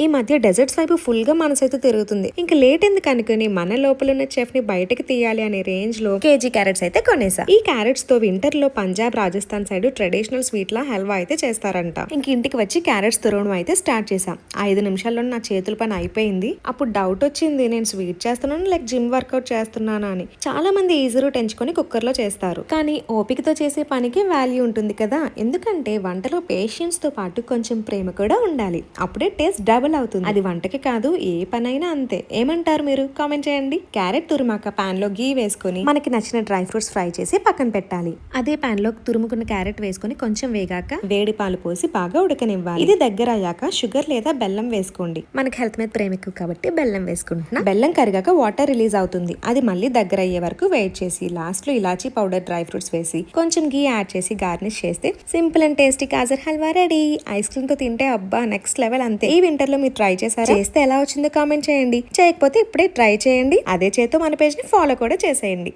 ఈ మధ్య డెజర్ట్స్ వైపు ఫుల్ గా మనసైతే తిరుగుతుంది. ఇంకా లేట్ ఎందుకు అనుకుని మన లోపల ఉన్న చెఫ్ ని బయటకి తీయాలి అనే రేంజ్ లో కేజీ క్యారెట్స్ అయితే కొనేసా. ఈ క్యారెట్స్ తో వింటర్ లో Punjab Rajasthan side traditional sweet లా హల్వా అయితే చేస్తారంట. ఇంక ఇంటికి వచ్చి క్యారెట్స్ తురవడం అయితే స్టార్ట్ చేసాం. 5 నిమిషాల్లో నా చేతుల పని అయిపోయింది. అప్పుడు డౌట్ వచ్చింది, నేను స్వీట్ చేస్తున్నాను లేక జిమ్ వర్కౌట్ చేస్తున్నానా అని. చాలా మంది ఈజీ రూట్ ఎంచుకొని కుక్కర్ లో చేస్తారు, కానీ ఓపికతో చేసే పనికి వాల్యూ ఉంటుంది కదా. ఎందుకంటే వంటలో పేషెన్స్ తో పాటు కొంచెం ప్రేమ కూడా ఉండాలి. అప్పుడే టేస్ట్ డబుల్ అవుతుంది. అది వంటకి కాదు, ఏ పనైనా అంతే. ఏమంటారు మీరు? కామెంట్ చేయండి. క్యారెట్ తురిమాక పాన్ లో గీ వేసుకుని మనకి నచ్చిన డ్రై ఫ్రూట్స్ ఫ్రై చేసి పక్కన పెట్టాలి. అదే పాన్ లో తురుముకున్న క్యారెట్ వేసుకుని కొంచెం వేగాక వేడి పాలు పోసి బాగా ఉడకనివ్వాలి. ఇది దగ్గర అయ్యాక షుగర్ లేదా బెల్లం వేసుకోండి. మనకి హెల్త్ మీద ప్రేమ ఎక్కువ కాబట్టి బెల్లం వేసుకుంటున్నా. బెల్లం కరిగాక వాటర్ రిలీజ్ అవుతుంది. అది మళ్ళీ దగ్గర అయ్యే వరకు వెయిట్ చేసి లాస్ట్ లో ఇలాచీ పౌడర్, డ్రై ఫ్రూట్స్ వేసి కొంచెం గీ యాడ్ చేసి గార్నిష్ చేస్తే simple and tasty gajar halwa ready. Ice cream తో తింటే అబ్బా నెక్స్ట్ లెవెల్. అంతే. ఈ వింటర్ లో మీరు ట్రై చేశారా? చేస్తే ఎలా వచ్చిందో కామెంట్ చేయండి. చేయకపోతే ఇప్పుడే ట్రై చేయండి. అదే చేతో మన పేజ్ ని ఫాలో కూడా చేసేయండి.